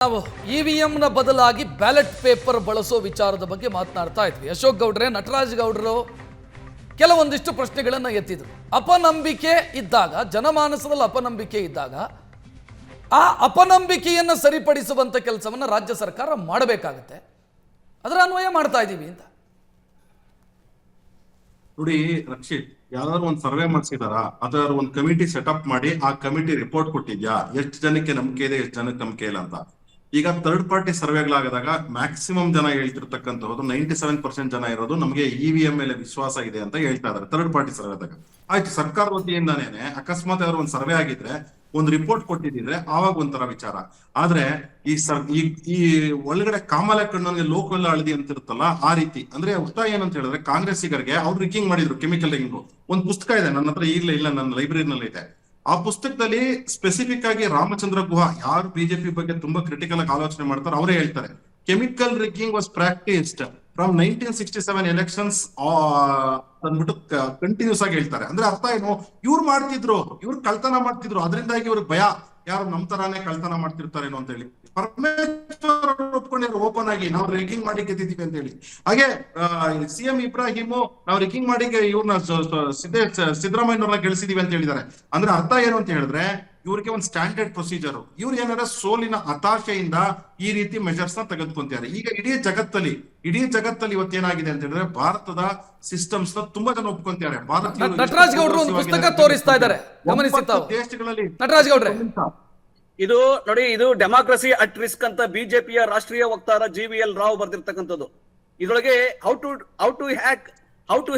ನಾವು ಇವಿಎಂನ ಬದಲಾಗಿ ballot paper ಬಳಸೋ ವಿಚಾರದ ಬಗ್ಗೆ ಮಾತನಾಡ್ತಾ ಇದ್ವಿ. ಅಶೋಕ್ ಗೌಡ್ರೆ, ನಟರಾಜ್ ಗೌಡರು ಕೆಲವೊಂದಿಷ್ಟು ಪ್ರಶ್ನೆಗಳನ್ನು ಎತ್ತಿದ್ರು. ಅಪನಂಬಿಕೆ ಇದ್ದಾಗ, ಜನಮಾನಸದಲ್ಲಿ ಅಪನಂಬಿಕೆ ಇದ್ದಾಗ ಆ ಅಪನಂಬಿಕೆಯನ್ನು ಸರಿಪಡಿಸುವಂತ ಕೆಲಸವನ್ನು ರಾಜ್ಯ ಸರ್ಕಾರ ಮಾಡಬೇಕಾಗುತ್ತೆ. ಅದರ ಅನ್ವಯ ಮಾಡ್ತಾ ಇದ್ದೀವಿ ಅಂತ. ನೋಡಿ ರಕ್ಷಿತ್, ಯಾವ್ದಾದ್ರು ಒಂದು ಸರ್ವೆ ಮಾಡಿಸಿದಾರ, ಅದರ ಒಂದು ಕಮಿಟಿ ಸೆಟಪ್ ಮಾಡಿ ಆ ಕಮಿಟಿ ರಿಪೋರ್ಟ್ ಕೊಟ್ಟಿದ್ಯಾ, ಎಷ್ಟು ಜನಕ್ಕೆ ನಂಬಿಕೆ ಇದೆ, ಎಷ್ಟು ಜನಕ್ಕೆ ನಂಬಿಕೆ ಇಲ್ಲ ಅಂತ. ಈಗ ಥರ್ಡ್ ಪಾರ್ಟಿ ಸರ್ವೆಗಳಾಗದಾಗ ಮ್ಯಾಕ್ಸಿಮಮ್ ಜನ ಹೇಳ್ತಿರ್ತಕ್ಕಂಥದ್ದು 97% ಜನ ಇರೋದು ನಮಗೆ ಇವಿಎಂ ಮೇಲೆ ವಿಶ್ವಾಸ ಇದೆ ಅಂತ ಹೇಳ್ತಾ ಇದಾರೆ ಥರ್ಡ್ ಪಾರ್ಟಿ ಸರ್ವೆದಾಗ. ಆಯ್ತು, ಸರ್ಕಾರದ ವತಿಯಿಂದಾನೇನೆ ಅಕಸ್ಮಾತ್ ಯಾವ್ದಾದ್ರು ಒಂದು ಸರ್ವೆ ಆಗಿದ್ರೆ, ಒಂದು ರಿಪೋರ್ಟ್ ಕೊಟ್ಟಿದ್ರೆ ಆವಾಗ ಒಂಥರ ವಿಚಾರ. ಆದ್ರೆ ಈ ಒಳಗಡೆ ಕಾಮಾಲೆ ಕಣ್ಣನಿಗೆ ಲೋಕವೆಲ್ಲ ಅಳದಿ ಅಂತ ಇರುತ್ತಲ್ಲ, ಆ ರೀತಿ ಅಂದ್ರೆ ಒತ್ತಾಯ ಏನಂತ ಹೇಳಿದ್ರೆ, ಕಾಂಗ್ರೆಸ್ಸಿಗರಿಗೆ ಅವ್ರು ರಿಗ್ಗಿಂಗ್ ಮಾಡಿದ್ರು, ಕೆಮಿಕಲ್ ರಿಗ್ಗಿಂಗ್. ಒಂದು ಪುಸ್ತಕ ಇದೆ ನನ್ನ ಹತ್ರ, ಈಗಲೇ ಇಲ್ಲ, ನನ್ನ ಲೈಬ್ರರಿನಲ್ಲಿ ಇದೆ. ಆ ಪುಸ್ತಕದಲ್ಲಿ ಸ್ಪೆಸಿಫಿಕ್ ಆಗಿ ರಾಮಚಂದ್ರ ಗುಹಾ, ಯಾರು ಬಿಜೆಪಿ ಬಗ್ಗೆ ತುಂಬಾ ಕ್ರಿಟಿಕಲ್ ಆಗಿ ಆಲೋಚನೆ ಮಾಡ್ತಾರೆ ಅವರೇ ಹೇಳ್ತಾರೆ, chemical rigging was practised from 1967 elections ಅಂದ್ಬಿಟ್ಟು ಕಂಟಿನ್ಯೂಸ್ ಆಗಿ ಹೇಳ್ತಾರೆ. ಅಂದ್ರೆ ಅರ್ಥ ಏನು, ಇವ್ರು ಮಾಡ್ತಿದ್ರು, ಇವ್ರು ಕಳ್ತನ ಮಾಡ್ತಿದ್ರು, ಅದರಿಂದಾಗಿ ಇವ್ರಿಗೆ ಭಯ, ಯಾರು ನಮ್ ತರಾನೇ ಕಳ್ತನ ಮಾಡ್ತಿರ್ತಾರೇನೋ ಅಂತ ಹೇಳಿ ಪರಮೇಶ್ವರ್ ಒಪ್ಕೊಂಡಿದ್ರು ಓಪನ್ ಆಗಿ, ನಾವು ರಿಗ್ಗಿಂಗ್ ಮಾಡಿ ಗೆದ್ದಿದ್ದೀವಿ ಅಂತ ಹೇಳಿ. ಹಾಗೆ ಸಿಎಂ ಇಬ್ರಾಹಿಮು, ನಾವು ರಿಗ್ಗಿಂಗ್ ಮಾಡಿ ಇವ್ರನ್ನ ಸಿದ್ದರಾಮಯ್ಯವ್ರನ್ನ ಗೆಲ್ಸಿದೀವಿ ಅಂತ ಹೇಳಿದ್ದಾರೆ. ಅಂದ್ರೆ ಅರ್ಥ ಏನು ಅಂತ ಹೇಳಿದ್ರೆ, ಇವ್ರಿಗೆ ಒಂದು ಸ್ಟ್ಯಾಂಡರ್ಡ್ ಪ್ರೊಸೀಜರ್, ಇವ್ರು ಏನಾರ ಸೋಲಿನ ಹತಾಶೆಯಿಂದ ಈ ರೀತಿ ಮೆಜರ್ಸ್ ನ ತೆಗೆದುಕೊಂತಾರೆ. ಈಗ ಇಡೀ ಜಗತ್ತಲ್ಲಿ ಇವತ್ತೇನಾಗಿದೆ ಅಂತ ಹೇಳಿದ್ರೆ, ಭಾರತದ ಸಿಸ್ಟಮ್ಸ್ ನ ತುಂಬಾ ಜನ ಒಪ್ಕೊಂತಾರೆ. ನಟರಾಜ್ ಗೌಡ್ರು ಒಂದು ಪುಸ್ತಕ ತೋರಿಸ್ತಾ ಇದ್ದಾರೆ, ಗಮನಿಸಿತಾವು ದೇಶಗಳಲ್ಲಿ. ನಟರಾಜ್ ಗೌಡ್ರೆ, ಇದು ನೋಡಿ, ಇದು ಡೆಮಾಕ್ರಸಿ ಅಟ್ ರಿಸ್ಕ್ ಅಂತ ಬಿಜೆಪಿಯ ರಾಷ್ಟ್ರೀಯ ವಕ್ತಾರ GVL ರಾವ್ ಬರ್ದಿರ್ತಕ್ಕಂಥದ್ದು. ಇದರೊಳಗೆ ಹೌ ಟು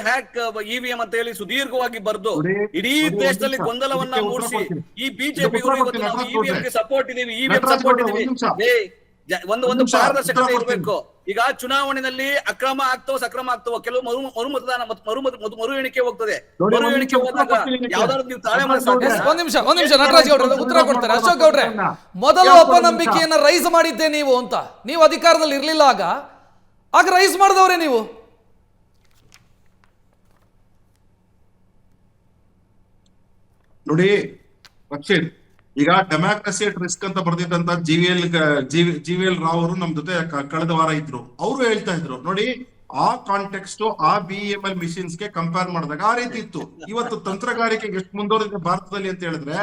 ಹ್ಯಾಕ್ ಇವಿಎಂ ಅಂತ ಹೇಳಿ ಸುದೀರ್ಘವಾಗಿ ಬರೆದು ಇಡೀ ದೇಶದಲ್ಲಿ ಗೊಂದಲವನ್ನ ಮೂಡಿಸಿ ಈ ಬಿಜೆಪಿ ಸಪೋರ್ಟ್ ಇದೀವಿ, ಇವಿಎಂ ಸಪೋರ್ಟ್ ಇದೀವಿ. ಒಂದು ಪಾರದರ್ಶಕತೆ ಇರಬೇಕು. ಈಗ ಚುನಾವಣೆಯಲ್ಲಿ ಅಕ್ರಮ ಆಗ್ತವೋ ಸಕ್ರಮ ಆಗ್ತವೋ, ಕೆಲವು ಮರು ಎಣಿಕೆ ಹೋಗ್ತದೆ. ಮರು ಎಣಿಕೆ ಹೋದಾಗ ಯಾವ್ದಾದ್ರು ನೀವು ತಾಳೆ ಒಂದ್ ನಿಮಿಷ ನಟರಾಜ್ ಗೌಡ್ರೆ ಉತ್ತರ ಕೊಡ್ತಾರೆ. ಅಶೋಕ್ ಗೌಡ್ರೆ, ಮೊದಲು ಅಪನಂಬಿಕೆಯನ್ನ ರೈಸ್ ಮಾಡಿದ್ದೆ ನೀವು ಅಂತ, ನೀವು ಅಧಿಕಾರದಲ್ಲಿ ಇರ್ಲಿಲ್ಲ ಆಗ ರೈಸ್ ಮಾಡಿದವ್ರೆ ನೀವು. ನೋಡಿ ರಕ್ಷಿತ್, ಈಗ ಡೆಮಾಕ್ರಸಿ ಅಟ್ ರಿಸ್ಕ್ ಅಂತ ಬರ್ದಿದ್ದಂತ GVL ರಾವ್ ಅವರು ನಮ್ ಜೊತೆ ಕಳೆದ ವಾರ ಇದ್ರು. ಅವರು ಹೇಳ್ತಾ ಇದ್ರು, ನೋಡಿ ಆ ಕಾಂಟೆಕ್ಸ್ಟ್ ಆ BEML ಮಿಷಿನ್ಸ್ ಗೆ ಕಂಪೇರ್ ಮಾಡಿದಾಗ ಆ ರೀತಿ ಇತ್ತು. ಇವತ್ತು ತಂತ್ರಗಾರಿಕೆಗೆ ಎಷ್ಟು ಮುಂದುವರೆದಿದೆ ಭಾರತದಲ್ಲಿ ಅಂತ ಹೇಳಿದ್ರೆ,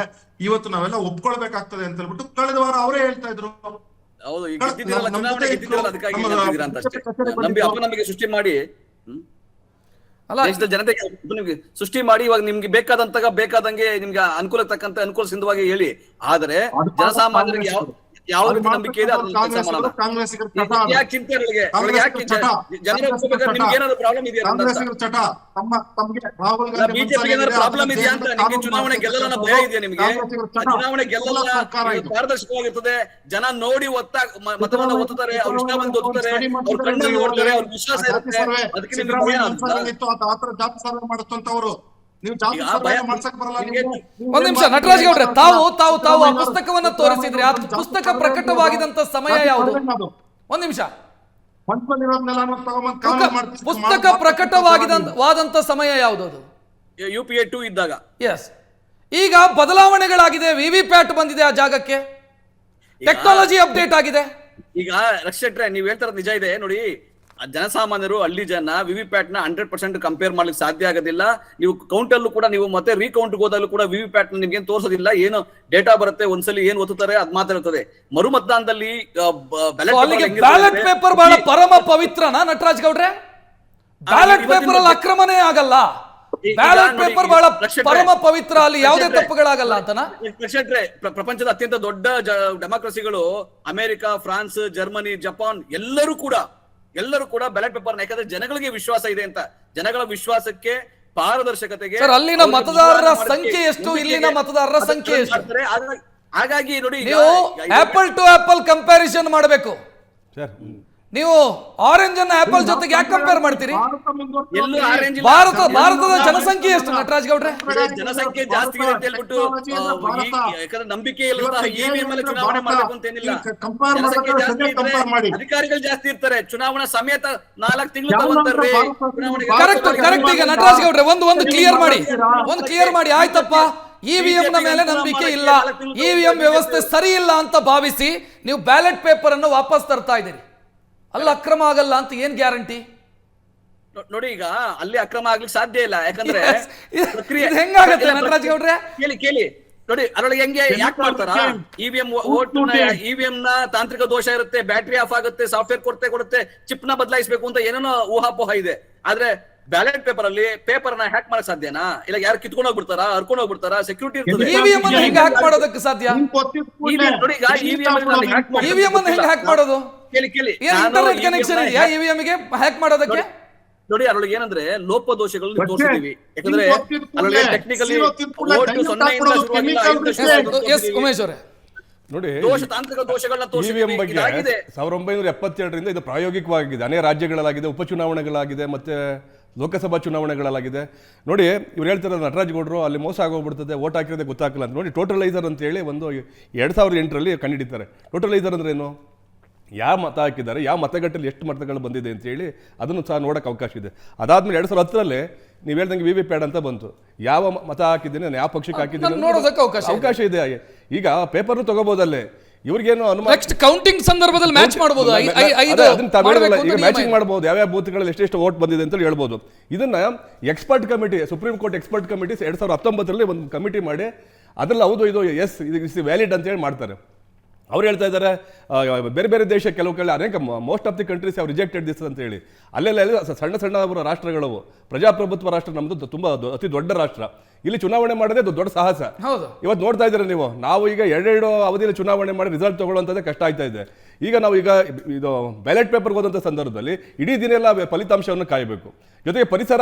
ಇವತ್ತು ನಾವೆಲ್ಲ ಒಪ್ಕೊಳ್ಬೇಕಾಗ್ತದೆ ಅಂತ ಹೇಳ್ಬಿಟ್ಟು ಕಳೆದ ವಾರ ಅವರೇ ಹೇಳ್ತಾ ಇದ್ರು. ಅಪನಂಬಿಕೆ ಸೃಷ್ಟಿ ಮಾಡಿ ದೇಶದ ಜನತೆಗೆ ನಿಮ್ಗೆ ಸೃಷ್ಟಿ ಮಾಡಿ, ಇವಾಗ ನಿಮ್ಗೆ ಬೇಕಾದಂಗೆ ನಿಮ್ಗೆ ಅನುಕೂಲ ತಕ್ಕಂತೆ ಅನುಕೂಲ ಸಿಂಧವಾಗಿ ಹೇಳಿ. ಆದ್ರೆ ಜನಸಾಮಾನ್ಯರಿಗೆ ಯಾವ ರೀತಿ ನಂಬಿಕೆ ಇದೆ ಯಾಕೆ ಚಿಂತೆ, ನಿಮ್ಗೆ ಏನಾದ್ರು ಪ್ರಾಬ್ಲಮ್ ಇದೆಯಾ, ಬಿಜೆಪಿ ಏನಾದ್ರು ಪ್ರಾಬ್ಲಮ್ ಇದೆಯಾ ಅಂತ. ನಿಮ್ಗೆ ಚುನಾವಣೆ ಗೆಲ್ಲಲ್ಲ ಭಯ ಇದೆಯಾ ನಿಮ್ಗೆ? ಚುನಾವಣೆ ಗೆಲ್ಲಲ್ಲ, ಪಾರದರ್ಶಕವಾಗಿರ್ತದೆ, ಜನ ನೋಡಿ ಮತವನ್ನ ಒತ್ತುತ್ತಾರೆ, ಅವ್ರ ಇಷ್ಟ ಬಂದು ಒತ್ತುತ್ತಾರೆ, ಅವ್ರ ಕಣ್ಣಲ್ಲಿ ನೋಡ್ತಾರೆ, ಅವ್ರ ವಿಶ್ವಾಸ ಇರುತ್ತೆ. ಅದಕ್ಕೆ ನಿಮ್ಗೆ ಭಯ ಮಾಡುತ್ತಂತವ್ರು. ಒಂದ್ ನಿಮಿಷ ನಟರಾಜ್ ಗೌಡ್ರೆ, ತಾವು ಆ ಪುಸ್ತಕವನ್ನ ತೋರಿಸಿದ್ರಿ. ಆ ಪುಸ್ತಕ ಪ್ರಕಟವಾಗಿದಂತ ಸಮಯ ಯಾವುದು? ಒಂದ್ ನಿಮಿಷ, ಪುಸ್ತಕ ಪ್ರಕಟವಾದಂತ ಸಮಯ ಯಾವುದು? ಅದು UPA 2 ಇದ್ದಾಗ. ಎಸ್. ಈಗ ಬದಲಾವಣೆಗಳಾಗಿದೆ, VVPAT ಬಂದಿದೆ ಆ ಜಾಗಕ್ಕೆ, ಟೆಕ್ನಾಲಜಿ ಅಪ್ಡೇಟ್ ಆಗಿದೆ. ಈಗ ರಕ್ಷಟ್ರೆ, ನೀವ್ ಹೇಳ್ತಾರ ನಿಜ ಇದೆ ನೋಡಿ. ಜನಸಾಮಾನ್ಯರು, ಹಳ್ಳಿ ಜನ VVPAT ನ 100% ಕಂಪೇರ್ ಮಾಡ್ಲಿಕ್ಕೆ ಸಾಧ್ಯ ಆಗೋದಿಲ್ಲ. ನೀವು ಕೌಂಟ್ ಅಲ್ಲೂ ಕೂಡ, ನೀವು ಮತ್ತೆ ರೀಕೌಂಟ್ ಹೋದಾಗಲೂ ಕೂಡ VVPAT ನ ನಿಮ್ಗೆ ತೋರಿಸೋದಿಲ್ಲ. ಏನು ಡೇಟಾ ಬರುತ್ತೆ, ಒಂದ್ಸಲಿ ಏನ್ ಓದುತ್ತಾರೆ ಅದ್ ಮಾತ್ರ ಇರ್ತದೆ. ಮರು ಮತದಾನದಲ್ಲಿ ಬ್ಯಾಲೆಟ್ ಪೇಪರ್ ಬಹಳ ಪರಮ ಪವಿತ್ರನಾ ನಟರಾಜ್ ಗೌಡ್ರೆ? ಬ್ಯಾಲೆಟ್ ಪೇಪರ್ ಅಲ್ಲಿ ಅಕ್ರಮನೇ ಆಗಲ್ಲ, ಬ್ಯಾಲೆಟ್ ಪೇಪರ್ ಬಹಳ ಪರಮ ಪವಿತ್ರ, ಅಲ್ಲಿ ಯಾವುದೇ ತಪ್ಪುಗಳಾಗಲ್ಲ ಅಂತನಾ? ಪ್ರಪಂಚದ ಅತ್ಯಂತ ದೊಡ್ಡ ಡೆಮಾಕ್ರಸಿಗಳು ಅಮೆರಿಕ, ಫ್ರಾನ್ಸ್, ಜರ್ಮನಿ, ಜಪಾನ್ ಎಲ್ಲರೂ ಕೂಡ ಬ್ಯಾಲೆಟ್ ಪೇಪರ್, ಯಾಕಂದ್ರೆ ಜನಗಳಿಗೆ ವಿಶ್ವಾಸ ಇದೆ ಅಂತ. ಜನಗಳ ವಿಶ್ವಾಸಕ್ಕೆ, ಪಾರದರ್ಶಕತೆಗೆ ಅಲ್ಲಿನ ಮತದಾರರ ಸಂಖ್ಯೆ ಎಷ್ಟು, ಇಲ್ಲಿನ ಮತದಾರರ ಸಂಖ್ಯೆ ಎಷ್ಟು? ಹಾಗಾಗಿ ನೋಡಿ, ನೀವು ಆಪಲ್ ಟು ಆಪಲ್ ಕಂಪ್ಯಾರಿಸನ್ ಮಾಡಬೇಕು. ನೀವು ಆರೆಂಜ್ ಅನ್ನ ಆಪಲ್ ಜೊತೆಗೆ ಯಾಕೆ ಕಂಪೇರ್ ಮಾಡ್ತೀರಿ? ಭಾರತದ ಜನಸಂಖ್ಯೆ ಎಷ್ಟು ನಟರಾಜ್ ಗೌಡ್ರೆ? ಜನಸಂಖ್ಯೆ ಜಾಸ್ತಿ ಇದೆ ಅಂತ ಹೇಳ್ಬಿಟ್ಟು ಯಾಕಂದ್ರೆ ನಂಬಿಕೆ ಚುನಾವಣೆ ಮಾಡಬೇಕು ಅಂತ ಏನಿಲ್ಲ. ಜನಸಂಖ್ಯೆ ಜಾಸ್ತಿ ಇದ್ರೆ ಅಧಿಕಾರಿಗಳು ಜಾಸ್ತಿ ಇರ್ತಾರೆ. ಚುನಾವಣಾ ಸಮೇತ 4 ತಿಂಗಳು ತಗೊಂತಾರೆ. ಕರೆಕ್ಟ್. ಈಗ ನಟರಾಜ್ ಗೌಡ್ರೆ ಒಂದು ಕ್ಲಿಯರ್ ಮಾಡಿ, ಆಯ್ತಪ್ಪ, ಇವಿಎಂ ನ ಮೇಲೆ ನಂಬಿಕೆ ಇಲ್ಲ, ಇವಿಎಂ ವ್ಯವಸ್ಥೆ ಸರಿ ಇಲ್ಲ ಅಂತ ಭಾವಿಸಿ ನೀವು ಬ್ಯಾಲೆಟ್ ಪೇಪರ್ ಅನ್ನು ವಾಪಸ್ ತರ್ತಾ ಇದ್ದೀರಿ. ಅಲ್ಲಿ ಅಕ್ರಮ ಆಗಲ್ಲ ಅಂತ ಏನ್ ಗ್ಯಾರಂಟಿ? ನೋಡಿ, ಈಗ ಅಲ್ಲಿ ಅಕ್ರಮ ಆಗ್ಲಿಕ್ಕೆ ಸಾಧ್ಯ ಇಲ್ಲ. ಯಾಕಂದ್ರೆ ಇದು ಹೆಂಗಾಗತ್ತೆ ನಟರಾಜ್ ಗೌಡ್ರೆ? ಕೇಳಿ ನೋಡಿ, ಅದರೊಳಗೆ ಹೆಂಗೆ ಯಾಕೆ ಮಾಡ್ತಾರ? ಇವಿಎಂ ಇವಿಎಂ ನ ತಾಂತ್ರಿಕ ದೋಷ ಇರುತ್ತೆ, ಬ್ಯಾಟ್ರಿ ಆಫ್ ಆಗುತ್ತೆ, ಸಾಫ್ಟ್ವೇರ್ ಕೊಡುತ್ತೆ, ಚಿಪ್ ನ ಬದಲಾಯಿಸಬೇಕು ಅಂತ ಏನೇನೋ ಊಹಾಪೋಹ ಇದೆ. ಆದ್ರೆ ಬ್ಯಾಲೆಟ್ ಪೇಪರ್ ಅಲ್ಲಿ ಪೇಪರ್ ನ ಹ್ಯಾಕ್ ಮಾಡಕ್ ಸಾಧ್ಯನಾ? ಇಲ್ಲ ಯಾರು ಕಿತ್ಕೊಂಡು ಹೋಗ್ಬಿಡ್ತಾರ, ಹರ್ಕೊಂಡು ಹೋಗ್ಬಿಡ್ತಾರ? ಸೆಕ್ಯೂರಿಟಿ ಇರ್ತದೆ. ಇವಿಎಂ ಅನ್ನು ಹೆಂಗ್ ಹ್ಯಾಕ್ ಮಾಡೋದಕ್ಕೆ ಸಾಧ್ಯ? ನೋಡಿ, ಈಗ ಇವಿಎಂ ಅನ್ನು ಹೆಂಗ್ ಹ್ಯಾಕ್ ಮಾಡೋದು? ಕೇಳಿ ಏನ್ ಇಂಟರ್ನೆಟ್ ಕನೆಕ್ಷನ್ ಇದೆಯಾ ಇವಿಎಂ ಗೆ ಹ್ಯಾಕ್ ಮಾಡೋದಕ್ಕೆ? ನೋಡಿ, ಅದರೊಳಗೆ ಏನಂದ್ರೆ ಲೋಪದೋಷಗಳನ್ನು ತೋರಿಸ್ತೀವಿ. ಯಾಕಂದ್ರೆ ಅದರೊಳಗೆ ಟೆಕ್ನಿಕಲಿ ಉಮೇಶ್ ಅವರೇ ನೋಡಿ, ದೋಷ ತಾಂತ್ರಿಕ ದೋಷಗಳನ್ನ ಇವಿಎಂ ಬಗ್ಗೆ ತೋರಿಸಿದೆ. 1972ರಿಂದ ಇದು ಪ್ರಾಯೋಗಿಕವಾಗಿದೆ. ಅನೇಕ ರಾಜ್ಯಗಳಾಗಿದೆ, ಉಪಚುನಾವಣೆಗಳಾಗಿದೆ, ಮತ್ತೆ ಲೋಕಸಭಾ ಚುನಾವಣೆಗಳಾಗಿದೆ. ನೋಡಿ, ಇವ್ರು ಹೇಳ್ತಾರೆ ನಟರಾಜ್ ಗೌಡರು ಅಲ್ಲಿ ಮೋಸ ಆಗೋಗ್ಬಿಡ್ತದೆ, ಓಟ್ ಹಾಕಿರೋದೇ ಗೊತ್ತಾಗಲ್ಲ ಅಂತ. ನೋಡಿ, ಟೋಟಲೈಸರ್ ಅಂತ ಹೇಳಿ ಒಂದು 2008ರಲ್ಲಿ ಕಂಡುಹಿಡಿತಾರೆ. ಟೋಟಲೈಸರ್ ಅಂದ್ರೆ ಏನು? ಯಾವ ಮತ ಹಾಕಿದ್ದಾರೆ, ಯಾವ ಮತಗಟ್ಟಲ್ಲಿ ಎಷ್ಟು ಮತಗಳು ಬಂದಿದೆ ಅಂತ ಹೇಳಿ ಅದನ್ನು ಸಹ ನೋಡೋಕೆ ಅವಕಾಶ ಇದೆ. ಅದಾದ್ಮೇಲೆ 2010ರಲ್ಲಿ ನೀವು ಹೇಳ್ದಂಗೆ ವಿ ವಿ ಪ್ಯಾಡ್ ಅಂತ ಬಂತು. ಯಾವ ಮತ ಹಾಕಿದ್ದೀನಿ, ನಾನು ಯಾವ ಪಕ್ಷಕ್ಕೆ ಹಾಕಿದ್ದೀನಿ ನೋಡೋದಕ್ಕೆ ಅವಕಾಶ ಇದೆ. ಈಗ ಪೇಪರ್ ತಗೋಬೋದಲ್ಲೇ, ಇವ್ರಿಗೇನು ಅನುಮಾನ. ನೆಕ್ಸ್ಟ್ ಕೌಂಟಿಂಗ್ ಸಂದರ್ಭದಲ್ಲಿ ಮ್ಯಾಚ್ ಮಾಡಬಹುದು, ಈಗ ಮ್ಯಾಚಿಂಗ್ ಮಾಡಬಹುದು, ಯಾವ್ಯಾವ ಬೂತ್ಗಳಲ್ಲಿ ಎಷ್ಟೆಷ್ಟು ವೋಟ್ ಬಂದಿದೆ ಅಂತ ಹೇಳ್ಬೋದು. ಇದನ್ನ expert committee, supreme court expert committee 2019ರಲ್ಲಿ ಒಂದು ಕಮಿಟಿ ಮಾಡಿ ಅದ್ರಲ್ಲಿ ಹೌದು ಇದು ಎಸ್ ಇದು ವ್ಯಾಲಿಡ್ ಅಂತ ಹೇಳಿ ಮಾಡ್ತಾರೆ. ಅವ್ರು ಹೇಳ್ತಾ ಇದ್ದಾರೆ ಬೇರೆ ಬೇರೆ ದೇಶ ಕೆಲವು ಅನೇಕ most of the countries have rejected this ಅಂತ ಹೇಳಿ. ಅಲ್ಲೆಲ್ಲ ಸಣ್ಣ ರಾಷ್ಟ್ರಗಳವು, ಪ್ರಜಾಪ್ರಭುತ್ವ ರಾಷ್ಟ್ರ ನಮ್ದು ತುಂಬಾ ಅತಿ ದೊಡ್ಡ ರಾಷ್ಟ್ರ. ಇಲ್ಲಿ ಚುನಾವಣೆ ಮಾಡೋದೇ ದೊಡ್ಡ ಸಾಹಸ. ಇವತ್ತು ನೋಡ್ತಾ ಇದ್ದೀರಾ ನೀವು, ನಾವು ಈಗ ಎರಡು ಅವಧಿಯಲ್ಲಿ ಚುನಾವಣೆ ಮಾಡಿ ರಿಸಲ್ಟ್ ತಗೊಳ್ಳುವಂಥದ್ದೇ ಕಷ್ಟ ಆಯ್ತಾ ಇದೆ. ಈಗ ನಾವು ಇದು ಬ್ಯಾಲೆಟ್ ಪೇಪರ್ ಹೋದಂಥ ಸಂದರ್ಭದಲ್ಲಿ ಇಡೀ ದಿನ ಎಲ್ಲ ಫಲಿತಾಂಶವನ್ನು ಕಾಯಬೇಕು. ಜೊತೆಗೆ ಪರಿಸರ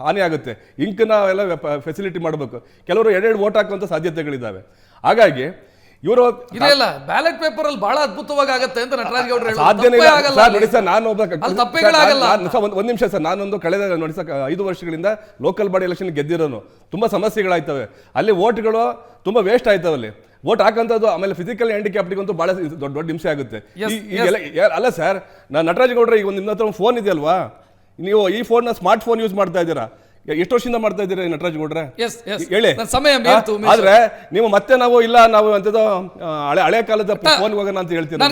ಹಾನಿ ಆಗುತ್ತೆ, ಇಂಕ್ನ ಎಲ್ಲ ಫೆಸಿಲಿಟಿ ಮಾಡಬೇಕು. ಕೆಲವರು ಎರಡು ವೋಟ್ ಹಾಕುವಂಥ ಸಾಧ್ಯತೆಗಳಿದ್ದಾವೆ. ಹಾಗಾಗಿ ಇವರು ಇದೆಲ್ಲ ಬ್ಯಾಲೆಟ್ ಪೇಪರ್ ಅಲ್ಲಿ ಬಹಳ ಅದ್ಭುತವಾಗಿ ಆಗತ್ತೆ ಅಂತ ನಟರಾಜ್ ಗೌಡ್ರು ಸಾಧ್ಯನೇ ಇಲ್ಲ. ನೋಡಿ ಸರ್, ನಾನು ಒಂದ್ ನಿಮಿಷ ಸರ್, ನಾನೊಂದು ಕಳೆದ ನೋಡಿ ಸರ್ 5 ವರ್ಷಗಳಿಂದ ಲೋಕಲ್ ಬಾಡಿ ಎಲೆಕ್ಷನ್ ಗೆದ್ದಿರೋನು. ತುಂಬಾ ಸಮಸ್ಯೆಗಳಾಯ್ತವೆ ಅಲ್ಲಿ, ವೋಟ್ಗಳು ತುಂಬಾ ವೇಸ್ಟ್ ಆಯ್ತವೆ ಅಲ್ಲಿ ವೋಟ್ ಹಾಕಂತದ್ದು. ಆಮೇಲೆ ಫಿಸಿಕಲ್ ಹ್ಯಾಂಡಿಕ್ಯಾಪ್ಟಿಗಂತೂ ಬಹಳ ದೊಡ್ಡ ಹಿಂಸೆ ಆಗುತ್ತೆ. ಅಲ್ಲ ಸರ್, ನಟರಾಜ್ ಗೌಡ್ರೆ, ಈಗ ನಿಮ್ಮ ಹತ್ರ ಫೋನ್ ಇದೆಯಲ್ವಾ, ನೀವು ಈ ಫೋನ್ ಸ್ಮಾರ್ಟ್ ಫೋನ್ ಯೂಸ್ ಮಾಡ್ತಾ ಇದ್ದೀರಾ, ಎಷ್ಟು ವರ್ಷದಿಂದ ಮಾಡ್ತಾ ಇದ್ದೀರಾ ನಟರಾಜ್ ಗೌಡ್ರೆ ಹೇಳಿ? ಆದ್ರೆ ನೀವು ಮತ್ತೆ ನಾವು ಅಂತದ್ದು ಹಳೆ ಕಾಲದ ಫೋನ್ ಹೋಗೋಣ ಅಂತ ಹೇಳ್ತೀರಾ.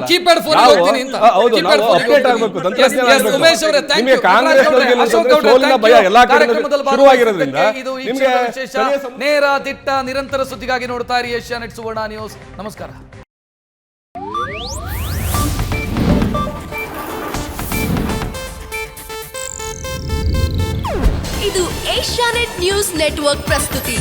ಹೌದು, ನಾವು ಅಪ್ಡೇಟ್ ಆಗಬೇಕು, ತಂತ್ರಜ್ಞಾನ. ನಿಮಗೆ ಕಾಂಗ್ರೆಸ್ ಸೋಲಿನ ಭಯ ಎಲ್ಲಾ ಕಡೆ ಶುರುವಾಗಿರೋದ್ರಿಂದ ನಿಮಗೆ ನೇರ ದಿಟ್ಟ ನಿರಂತರ ಸುದ್ದಿಗಾಗಿ ನೋಡ್ತಾ ಇರಿ ಏಷ್ಯಾನೆಟ್ ಸುವರ್ಣ ನ್ಯೂಸ್. ನಮಸ್ಕಾರ. ಇದು ಏಷ್ಯಾನೆಟ್ ನ್ಯೂಸ್ ನೆಟ್ವರ್ಕ್ ಪ್ರಸ್ತುತಿ.